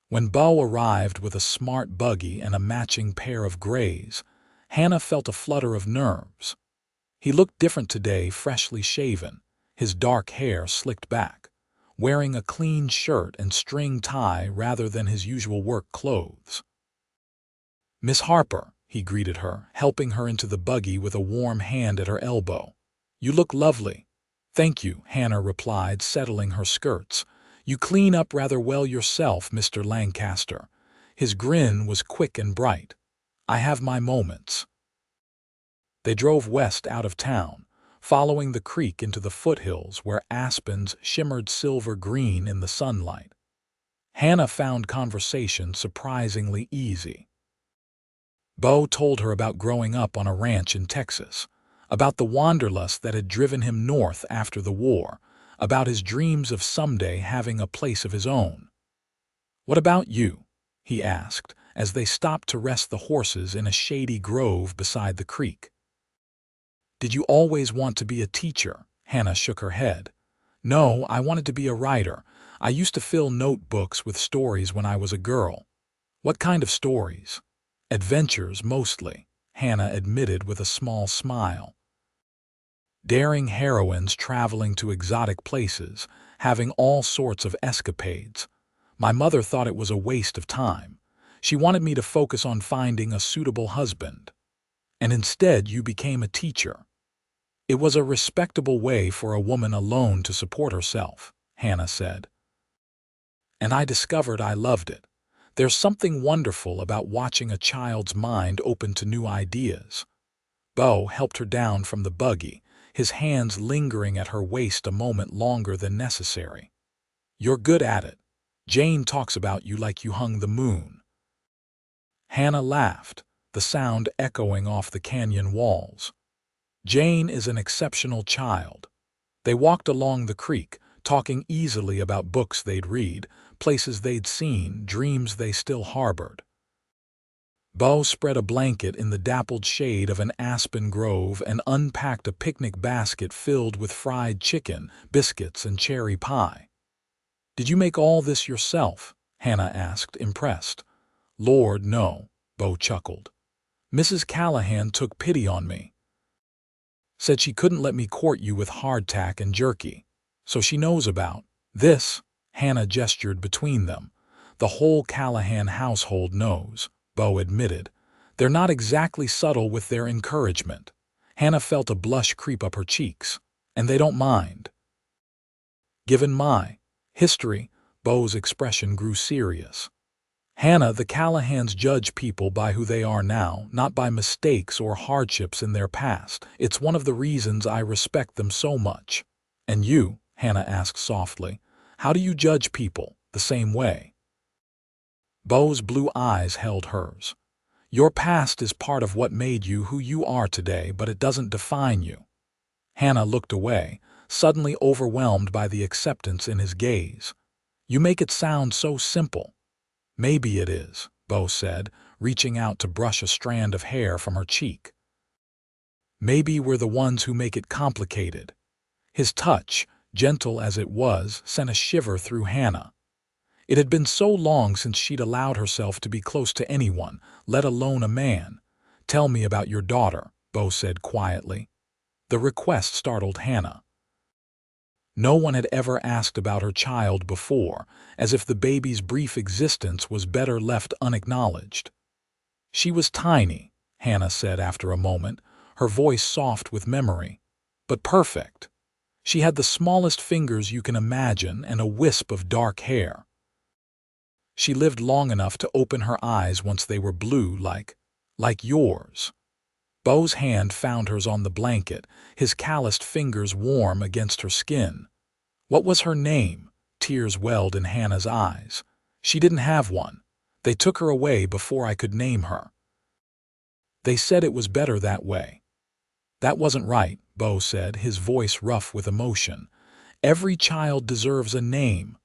When Beau arrived with a smart buggy and a matching pair of grays, Hannah felt a flutter of nerves. He looked different today, freshly shaven, his dark hair slicked back, wearing a clean shirt and string tie rather than his usual work clothes. "Miss Harper," he greeted her, helping her into the buggy with a warm hand at her elbow. "You look lovely." "Thank you," Hannah replied, settling her skirts. "You clean up rather well yourself, Mr. Lancaster." His grin was quick and bright. "I have my moments." They drove west out of town, following the creek into the foothills where aspens shimmered silver green in the sunlight. Hannah found conversation surprisingly easy. Beau told her about growing up on a ranch in Texas, about the wanderlust that had driven him north after the war, about his dreams of someday having a place of his own. "What about you?" he asked, as they stopped to rest the horses in a shady grove beside the creek. "Did you always want to be a teacher?" Hannah shook her head. "No, I wanted to be a writer. I used to fill notebooks with stories when I was a girl." "What kind of stories?" "Adventures, mostly," Hannah admitted with a small smile. Daring heroines traveling to exotic places, having all sorts of escapades. My mother thought it was a waste of time. She wanted me to focus on finding a suitable husband. And instead you became a teacher. It was a respectable way for a woman alone to support herself, Hannah said. And I discovered I loved it. There's something wonderful about watching a child's mind open to new ideas. Beau helped her down from the buggy, his hands lingering at her waist a moment longer than necessary. "You're good at it. Jane talks about you like you hung the moon." Hannah laughed, the sound echoing off the canyon walls. "Jane is an exceptional child." They walked along the creek, talking easily about books they'd read, places they'd seen, dreams they still harbored. Beau spread a blanket in the dappled shade of an aspen grove and unpacked a picnic basket filled with fried chicken, biscuits, and cherry pie. "Did you make all this yourself?" Hannah asked, impressed. "Lord, no," Beau chuckled. "Mrs. Callahan took pity on me. Said she couldn't let me court you with hardtack and jerky. So she knows about this." Hannah gestured between them. "The whole Callahan household knows," Beau admitted. "They're not exactly subtle with their encouragement." Hannah felt a blush creep up her cheeks. "And they don't mind." "Given my history," Beau's expression grew serious. Hannah, the Callahans judge people by who they are now, not by mistakes or hardships in their past. It's one of the reasons I respect them so much. And you, Hannah asked softly, how do you judge people? The same way? Beau's blue eyes held hers. Your past is part of what made you who you are today, but it doesn't define you. Hannah looked away, suddenly overwhelmed by the acceptance in his gaze. You make it sound so simple. Maybe it is, Beau said, reaching out to brush a strand of hair from her cheek. Maybe we're the ones who make it complicated. His touch, gentle as it was, sent a shiver through Hannah. It had been so long since she'd allowed herself to be close to anyone, let alone a man. Tell me about your daughter, Beau said quietly. The request startled Hannah. No one had ever asked about her child before, as if the baby's brief existence was better left unacknowledged. She was tiny, Hannah said after a moment, her voice soft with memory, but perfect. She had the smallest fingers you can imagine and a wisp of dark hair. She lived long enough to open her eyes once they were blue like yours. Beau's hand found hers on the blanket, his calloused fingers warm against her skin. What was her name? Tears welled in Hannah's eyes. She didn't have one. They took her away before I could name her. They said it was better that way. That wasn't right, Beau said, his voice rough with emotion. Every child deserves a name.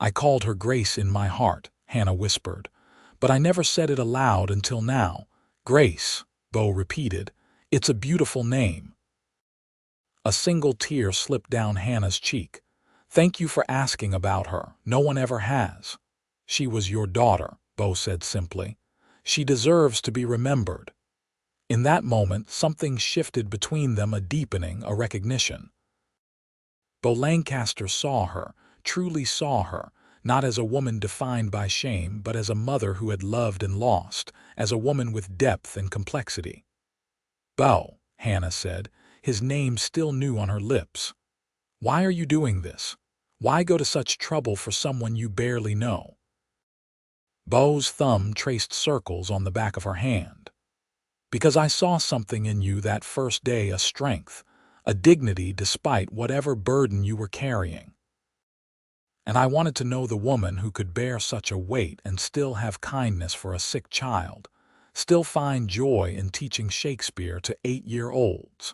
I called her Grace in my heart, Hannah whispered. But I never said it aloud until now. Grace, Beau repeated. It's a beautiful name. A single tear slipped down Hannah's cheek. Thank you for asking about her. No one ever has. She was your daughter, Beau said simply. She deserves to be remembered. In that moment, something shifted between them, a deepening, a recognition. Beau Lancaster saw her, truly saw her, not as a woman defined by shame, but as a mother who had loved and lost, as a woman with depth and complexity. Beau, Hannah said, his name still new on her lips. Why are you doing this? Why go to such trouble for someone you barely know? Beau's thumb traced circles on the back of her hand. Because I saw something in you that first day, a strength, a dignity despite whatever burden you were carrying. And I wanted to know the woman who could bear such a weight and still have kindness for a sick child, still find joy in teaching Shakespeare to 8-year-olds.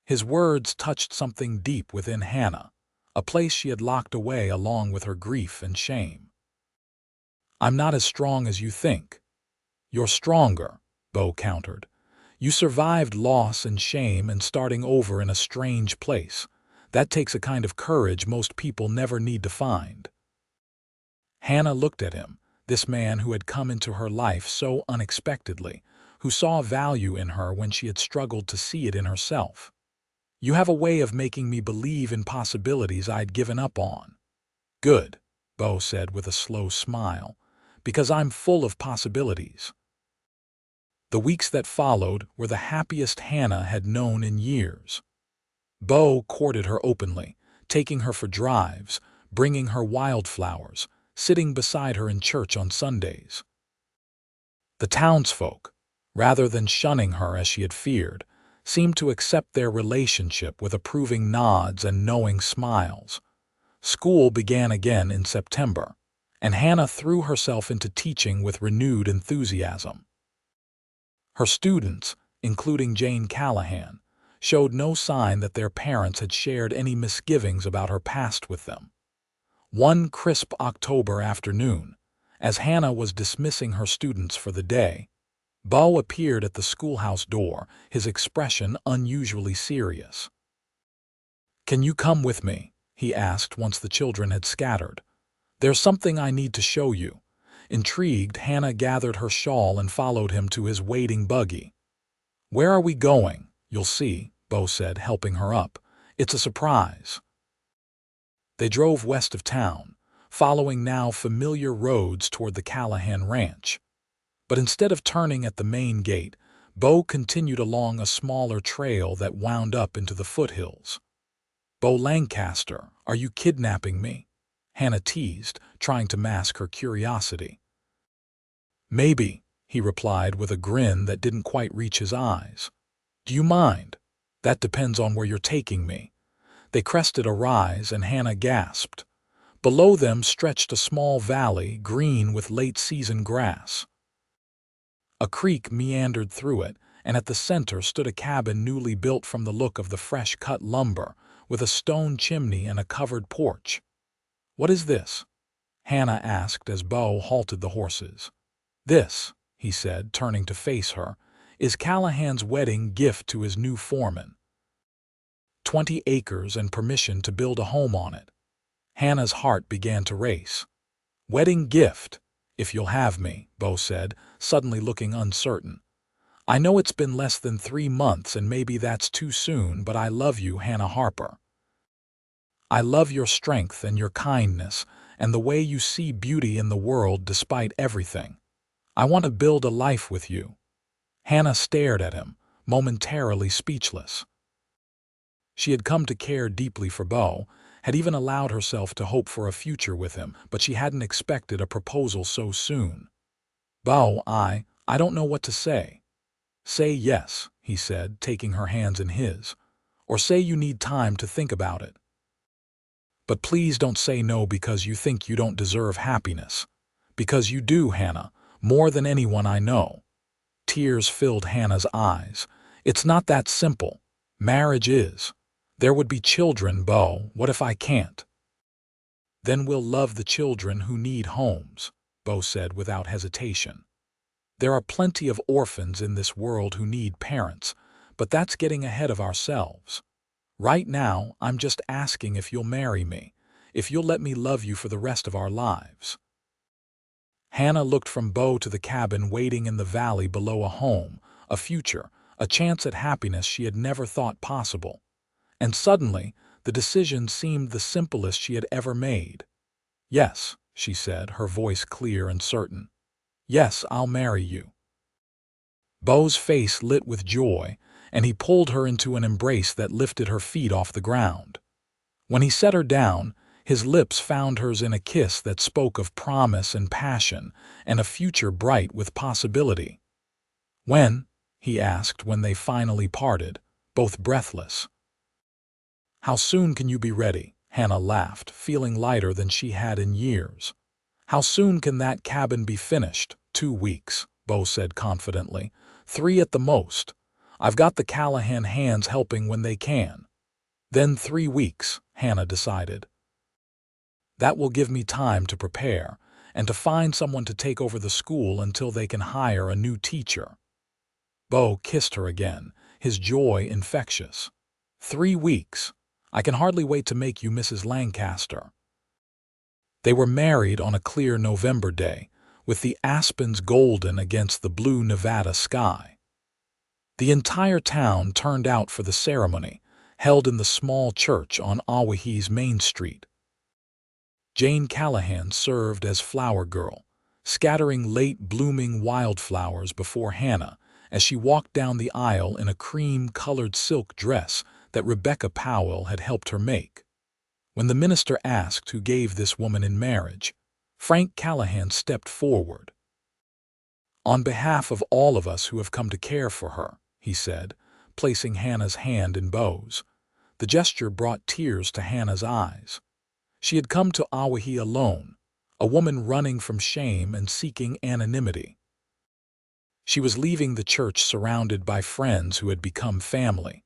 His words touched something deep within Hannah, a place she had locked away along with her grief and shame. I'm not as strong as you think. You're stronger, Beau countered. You survived loss and shame and starting over in a strange place. That takes a kind of courage most people never need to find. Hannah looked at him, this man who had come into her life so unexpectedly, who saw value in her when she had struggled to see it in herself. You have a way of making me believe in possibilities I'd given up on. Good, Beau said with a slow smile, because I'm full of possibilities. The weeks that followed were the happiest Hannah had known in years. Beau courted her openly, taking her for drives, bringing her wildflowers, sitting beside her in church on Sundays. The townsfolk, rather than shunning her as she had feared, seemed to accept their relationship with approving nods and knowing smiles. School began again in September, and Hannah threw herself into teaching with renewed enthusiasm. Her students, including Jane Callahan, showed no sign that their parents had shared any misgivings about her past with them. One crisp October afternoon, as Hannah was dismissing her students for the day, Beau appeared at the schoolhouse door, his expression unusually serious. "Can you come with me?" he asked once the children had scattered. "There's something I need to show you." Intrigued, Hannah gathered her shawl and followed him to his waiting buggy. "Where are we going?" "You'll see," Beau said, helping her up. "It's a surprise." They drove west of town, following now familiar roads toward the Callahan ranch. But instead of turning at the main gate, Beau continued along a smaller trail that wound up into the foothills. "Beau Lancaster, are you kidnapping me?" Hannah teased, trying to mask her curiosity. "Maybe," he replied with a grin that didn't quite reach his eyes. "Do you mind? That depends on where you're taking me." They crested a rise, and Hannah gasped. Below them stretched a small valley, green with late-season grass. A creek meandered through it, and at the center stood a cabin newly built from the look of the fresh-cut lumber, with a stone chimney and a covered porch. "What is this?" Hannah asked as Beau halted the horses. "This," he said, turning to face her, "is Callahan's wedding gift to his new foreman. 20 acres and permission to build a home on it." Hannah's heart began to race. "Wedding gift, if you'll have me," Beau said, suddenly looking uncertain. "I know it's been less than 3 months and maybe that's too soon, but I love you, Hannah Harper. I love your strength and your kindness and the way you see beauty in the world despite everything. I want to build a life with you." Hannah stared at him, momentarily speechless. She had come to care deeply for Beau, had even allowed herself to hope for a future with him, but she hadn't expected a proposal so soon. "Beau, I don't know what to say." "Say yes," he said, taking her hands in his. "Or say you need time to think about it. But please don't say no because you think you don't deserve happiness. Because you do, Hannah, more than anyone I know." Tears filled Hannah's eyes. "It's not that simple. Marriage is. There would be children, Beau. What if I can't?" "Then we'll love the children who need homes," Beau said without hesitation. "There are plenty of orphans in this world who need parents, but that's getting ahead of ourselves. Right now, I'm just asking if you'll marry me, if you'll let me love you for the rest of our lives." Hannah looked from Beau to the cabin waiting in the valley below, a home, a future, a chance at happiness she had never thought possible. And suddenly, the decision seemed the simplest she had ever made. "Yes," she said, her voice clear and certain. "Yes, I'll marry you." Beau's face lit with joy, and he pulled her into an embrace that lifted her feet off the ground. When he set her down, his lips found hers in a kiss that spoke of promise and passion and a future bright with possibility. "When?" he asked when they finally parted, both breathless. "How soon can you be ready?" Hannah laughed, feeling lighter than she had in years. "How soon can that cabin be finished?" 2 weeks, Beau said confidently. 3 at the most. I've got the Callahan hands helping when they can." "Then 3 weeks," Hannah decided. "That will give me time to prepare and to find someone to take over the school until they can hire a new teacher." Beau kissed her again, his joy infectious. 3 weeks. I can hardly wait to make you Mrs. Lancaster." They were married on a clear November day, with the aspens golden against the blue Nevada sky. The entire town turned out for the ceremony, held in the small church on Owyhee's Main Street. Jane Callahan served as flower girl, scattering late-blooming wildflowers before Hannah as she walked down the aisle in a cream-colored silk dress that Rebecca Powell had helped her make. When the minister asked who gave this woman in marriage, Frank Callahan stepped forward. "On behalf of all of us who have come to care for her," he said, placing Hannah's hand in Beau's. The gesture brought tears to Hannah's eyes. She had come to Owyhee alone, a woman running from shame and seeking anonymity. She was leaving the church surrounded by friends who had become family.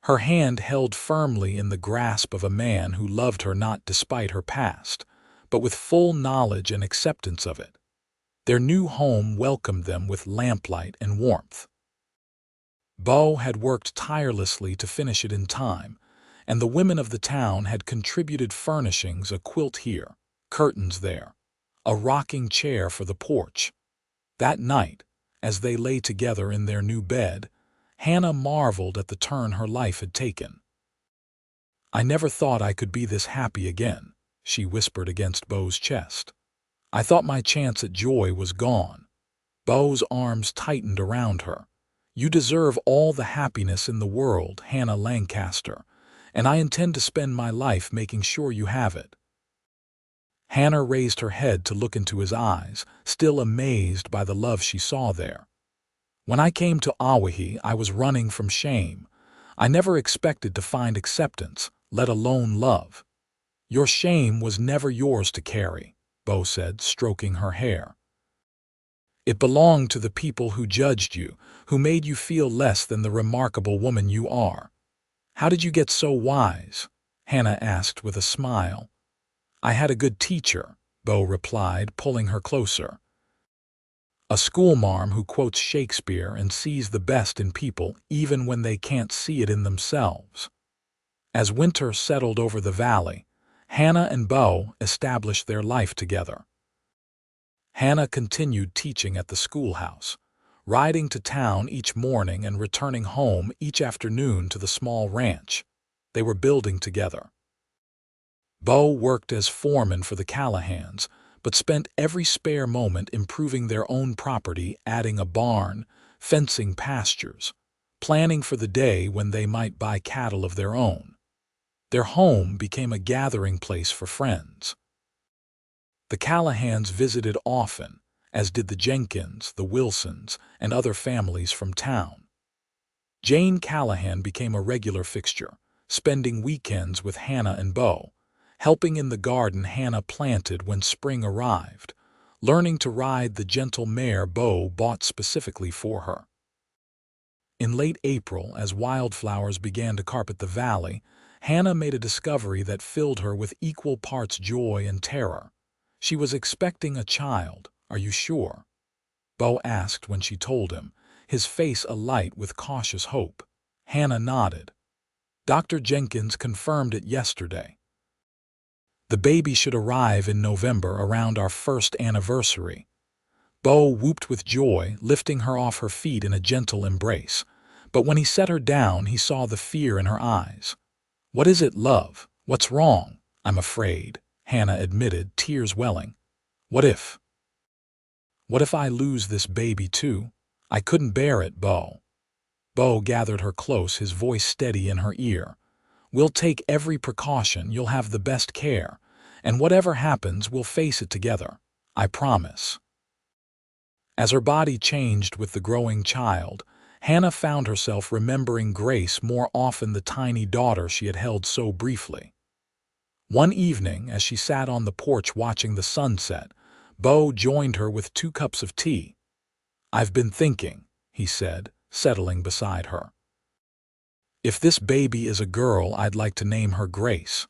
Her hand held firmly in the grasp of a man who loved her not despite her past, but with full knowledge and acceptance of it. Their new home welcomed them with lamplight and warmth. Beau had worked tirelessly to finish it in time, and the women of the town had contributed furnishings, a quilt here, curtains there, a rocking chair for the porch. That night, as they lay together in their new bed, Hannah marveled at the turn her life had taken. "I never thought I could be this happy again," she whispered against Beau's chest. "I thought my chance at joy was gone." Beau's arms tightened around her. "You deserve all the happiness in the world, Hannah Lancaster, and I intend to spend my life making sure you have it." Hannah raised her head to look into his eyes, still amazed by the love she saw there. "When I came to Owyhee, I was running from shame. I never expected to find acceptance, let alone love." "Your shame was never yours to carry," Beau said, stroking her hair. "It belonged to the people who judged you, who made you feel less than the remarkable woman you are." "How did you get so wise?" Hannah asked with a smile. "I had a good teacher," Beau replied, pulling her closer. "A schoolmarm who quotes Shakespeare and sees the best in people even when they can't see it in themselves." As winter settled over the valley, Hannah and Beau established their life together. Hannah continued teaching at the schoolhouse, riding to town each morning and returning home each afternoon to the small ranch they were building together. Beau worked as foreman for the Callahans, but spent every spare moment improving their own property, adding a barn, fencing pastures, planning for the day when they might buy cattle of their own. Their home became a gathering place for friends. The Callahans visited often, as did the Jenkins, the Wilsons, and other families from town. Jane Callahan became a regular fixture, spending weekends with Hannah and Beau, helping in the garden Hannah planted when spring arrived, learning to ride the gentle mare Beau bought specifically for her. In late April, as wildflowers began to carpet the valley, Hannah made a discovery that filled her with equal parts joy and terror. She was expecting a child. "Are you sure?" Beau asked when she told him, his face alight with cautious hope. Hannah nodded. "Dr. Jenkins confirmed it yesterday. The baby should arrive in November around our first anniversary." Beau whooped with joy, lifting her off her feet in a gentle embrace. But when he set her down, he saw the fear in her eyes. "What is it, love? What's wrong?" "I'm afraid," Hannah admitted, tears welling. What if I lose this baby too? I couldn't bear it, Beau." Beau gathered her close, his voice steady in her ear. "We'll take every precaution, you'll have the best care, and whatever happens, we'll face it together. I promise." As her body changed with the growing child, Hannah found herself remembering Grace more often, the tiny daughter she had held so briefly. One evening, as she sat on the porch watching the sunset, Beau joined her with 2 cups of tea. "I've been thinking," he said, settling beside her. "If this baby is a girl, I'd like to name her Grace."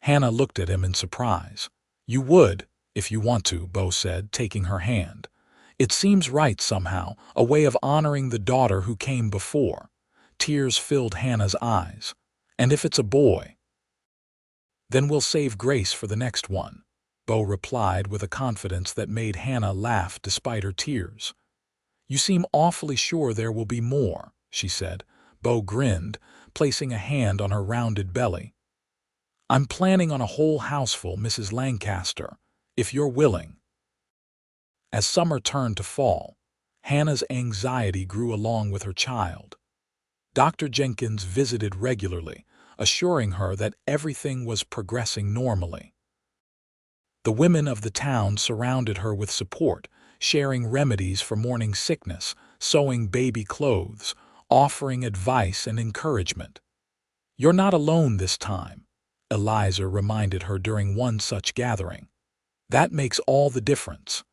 Hannah looked at him in surprise. "You would, if you want to," Beau said, taking her hand. "It seems right somehow, a way of honoring the daughter who came before." Tears filled Hannah's eyes. "And if it's a boy?" "Then we'll save Grace for the next one," Beau replied with a confidence that made Hannah laugh despite her tears. "You seem awfully sure there will be more," she said. Beau grinned, placing a hand on her rounded belly. "I'm planning on a whole houseful, Mrs. Lancaster, if you're willing." As summer turned to fall, Hannah's anxiety grew along with her child. Dr. Jenkins visited regularly, assuring her that everything was progressing normally. The women of the town surrounded her with support, sharing remedies for morning sickness, sewing baby clothes, offering advice and encouragement. "You're not alone this time," Eliza reminded her during one such gathering. "That makes all the difference."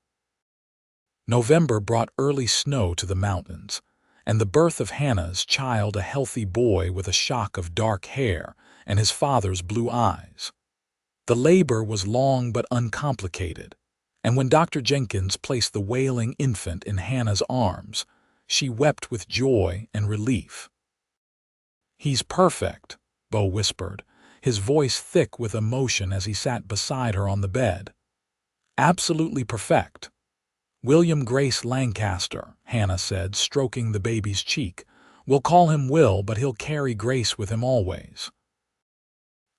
November brought early snow to the mountains, and the birth of Hannah's child, a healthy boy with a shock of dark hair and his father's blue eyes. The labor was long but uncomplicated, and when Dr. Jenkins placed the wailing infant in Hannah's arms, she wept with joy and relief. "He's perfect," Beau whispered, his voice thick with emotion as he sat beside her on the bed. "Absolutely perfect." "William Grace Lancaster," Hannah said, stroking the baby's cheek. "We'll call him Will, but he'll carry Grace with him always."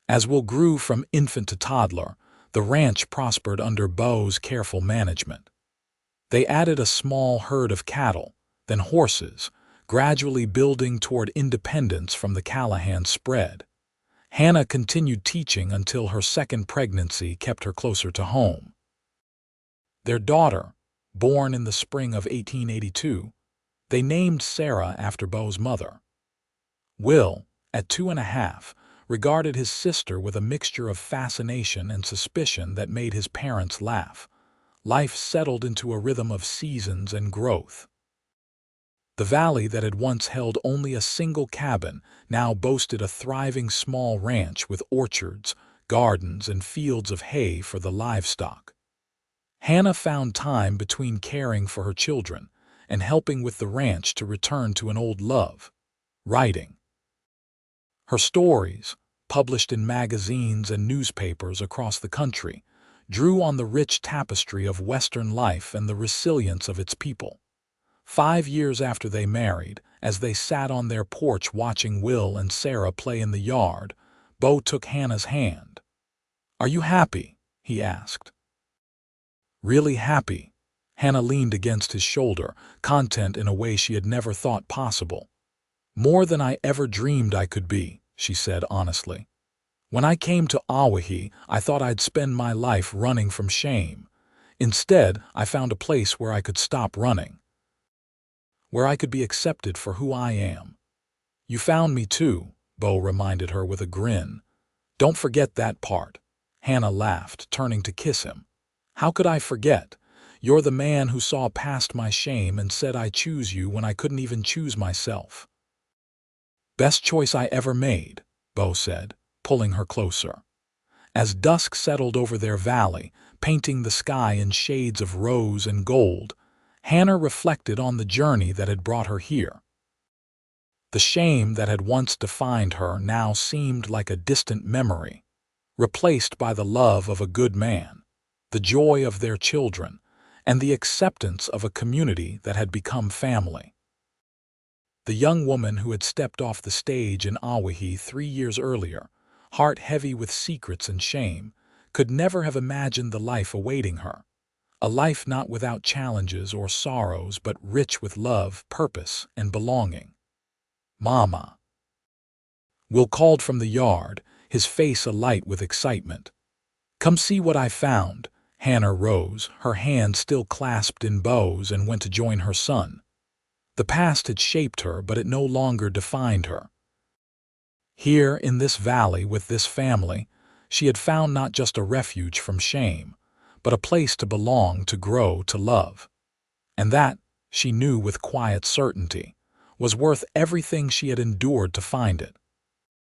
As Will grew from infant to toddler, the ranch prospered under Beau's careful management. They added a small herd of cattle, then horses, gradually building toward independence from the Callahan spread. Hannah continued teaching until her second pregnancy kept her closer to home. Their daughter, born in the spring of 1882, they named Sarah after Beau's mother. Will, at 2.5, regarded his sister with a mixture of fascination and suspicion that made his parents laugh. Life settled into a rhythm of seasons and growth. The valley that had once held only a single cabin now boasted a thriving small ranch with orchards, gardens, and fields of hay for the livestock. Hannah found time between caring for her children and helping with the ranch to return to an old love: writing. Her stories, published in magazines and newspapers across the country, drew on the rich tapestry of Western life and the resilience of its people. 5 years after they married, as they sat on their porch watching Will and Sarah play in the yard, Beau took Hannah's hand. "Are you happy?" he asked. "Really happy." Hannah leaned against his shoulder, content in a way she had never thought possible. "More than I ever dreamed I could be," she said honestly. "When I came to Owyhee, I thought I'd spend my life running from shame. Instead, I found a place where I could stop running, where I could be accepted for who I am." "You found me too," Beau reminded her with a grin. "Don't forget that part." Hannah laughed, turning to kiss him. "How could I forget? You're the man who saw past my shame and said I choose you when I couldn't even choose myself." "Best choice I ever made," Beau said, pulling her closer. As dusk settled over their valley, painting the sky in shades of rose and gold, Hannah reflected on the journey that had brought her here. The shame that had once defined her now seemed like a distant memory, replaced by the love of a good man, the joy of their children, and the acceptance of a community that had become family. The young woman who had stepped off the stage in Owyhee 3 years earlier, heart heavy with secrets and shame, could never have imagined the life awaiting her. A life not without challenges or sorrows, but rich with love, purpose, and belonging. "Mama." Will called from the yard, his face alight with excitement. "Come see what I found." Hannah rose, her hand still clasped in Beau's, and went to join her son. The past had shaped her, but it no longer defined her. Here, in this valley with this family, she had found not just a refuge from shame, but a place to belong, to grow, to love. And that, she knew with quiet certainty, was worth everything she had endured to find it.